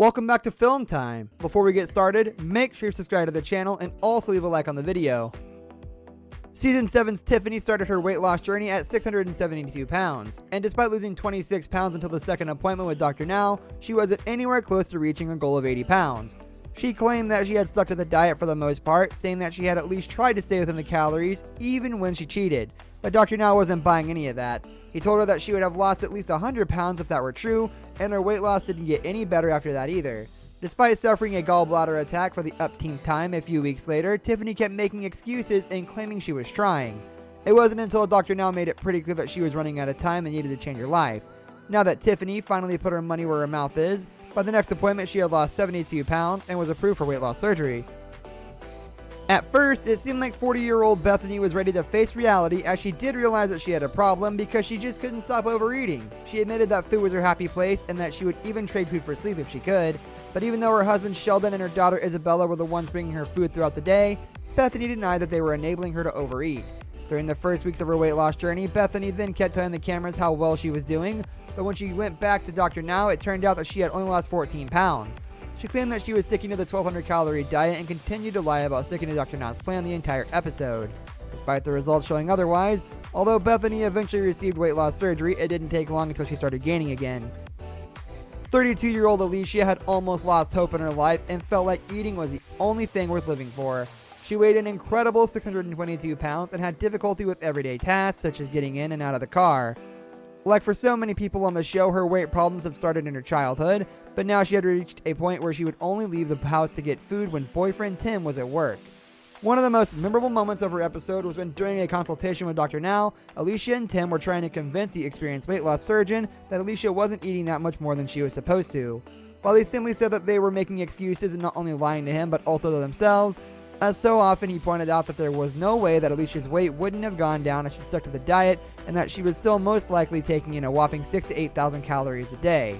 Welcome back to Film Time. Before we get started, make sure you subscribe to the channel and also leave a like on the video. Season 7's Tiffany started her weight loss journey at 672 pounds, and despite losing 26 pounds until the second appointment with Dr. Now, she wasn't anywhere close to reaching her goal of 80 pounds. She claimed that she had stuck to the diet for the most part, saying that she had at least tried to stay within the calories, even when she cheated. But Dr. Now wasn't buying any of that. He told her that she would have lost at least 100 pounds if that were true, and her weight loss didn't get any better after that either. Despite suffering a gallbladder attack for the upteenth time a few weeks later, Tiffany kept making excuses and claiming she was trying. It wasn't until Dr. Now made it pretty clear that she was running out of time and needed to change her life. Now that Tiffany finally put her money where her mouth is, by the next appointment she had lost 72 pounds and was approved for weight loss surgery. At first, it seemed like 40-year-old Bethany was ready to face reality, as she did realize that she had a problem because she just couldn't stop overeating. She admitted that food was her happy place and that she would even trade food for sleep if she could. But even though her husband Sheldon and her daughter Isabella were the ones bringing her food throughout the day, Bethany denied that they were enabling her to overeat. During the first weeks of her weight loss journey, Bethany then kept telling the cameras how well she was doing, but when she went back to Dr. Now, it turned out that she had only lost 14 pounds. She claimed that she was sticking to the 1,200 calorie diet and continued to lie about sticking to Dr. Now's plan the entire episode. Despite the results showing otherwise, although Bethany eventually received weight loss surgery, it didn't take long until she started gaining again. 32-year-old Alicia had almost lost hope in her life and felt like eating was the only thing worth living for. She weighed an incredible 622 pounds and had difficulty with everyday tasks such as getting in and out of the car. Like for so many people on the show, her weight problems had started in her childhood, but now she had reached a point where she would only leave the house to get food when boyfriend Tim was at work. One of the most memorable moments of her episode was when, during a consultation with Dr. Now, Alicia and Tim were trying to convince the experienced weight loss surgeon that Alicia wasn't eating that much more than she was supposed to. While he simply said that they were making excuses and not only lying to him but also to themselves, as so often he pointed out that there was no way that Alicia's weight wouldn't have gone down if she stuck to the diet, and that she was still most likely taking in a whopping 6,000 to 8,000 calories a day.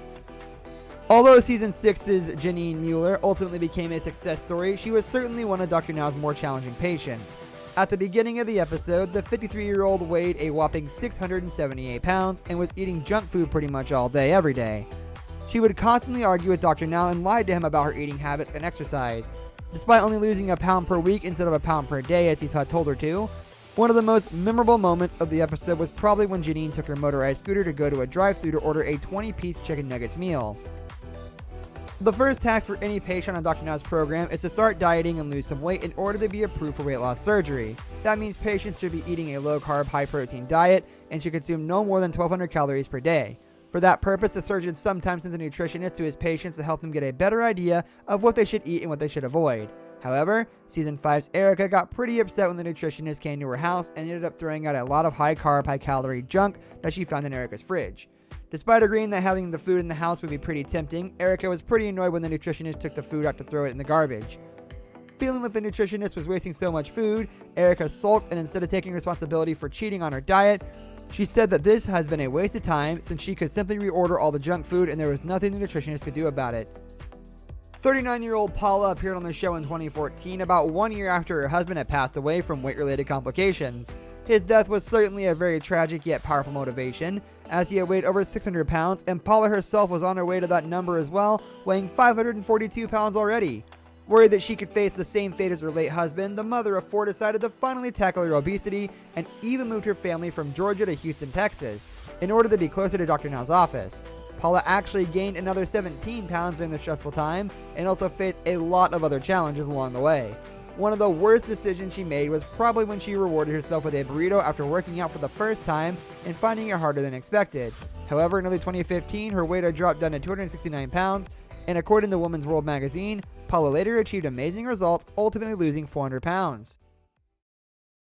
Although Season 6's Janine Mueller ultimately became a success story, she was certainly one of Dr. Now's more challenging patients. At the beginning of the episode, the 53-year-old weighed a whopping 678 pounds and was eating junk food pretty much all day, every day. She would constantly argue with Dr. Now and lied to him about her eating habits and exercise. Despite only losing a pound per week instead of a pound per day as he told her to, one of the most memorable moments of the episode was probably when Janine took her motorized scooter to go to a drive-thru to order a 20-piece chicken nuggets meal. The first task for any patient on Dr. Now's program is to start dieting and lose some weight in order to be approved for weight loss surgery. That means patients should be eating a low-carb, high-protein diet and should consume no more than 1,200 calories per day. For that purpose, the surgeon sometimes sends a nutritionist to his patients to help them get a better idea of what they should eat and what they should avoid. However, Season 5's Erica got pretty upset when the nutritionist came to her house and ended up throwing out a lot of high-carb, high-calorie junk that she found in Erica's fridge. Despite agreeing that having the food in the house would be pretty tempting, Erica was pretty annoyed when the nutritionist took the food out to throw it in the garbage. Feeling that the nutritionist was wasting so much food, Erica sulked, and instead of taking responsibility for cheating on her diet, she said that this has been a waste of time since she could simply reorder all the junk food and there was nothing the nutritionist could do about it. 39-year-old Paula appeared on the show in 2014, about 1 year after her husband had passed away from weight-related complications. His death was certainly a very tragic yet powerful motivation, as he had weighed over 600 pounds, and Paula herself was on her way to that number as well, weighing 542 pounds already. Worried that she could face the same fate as her late husband, the mother of four decided to finally tackle her obesity and even moved her family from Georgia to Houston, Texas, in order to be closer to Dr. Now's office. Paula actually gained another 17 pounds during the stressful time and also faced a lot of other challenges along the way. One of the worst decisions she made was probably when she rewarded herself with a burrito after working out for the first time and finding it harder than expected. However, in early 2015, her weight had dropped down to 269 pounds, and according to Women's World magazine, Paula later achieved amazing results, ultimately losing 400 pounds.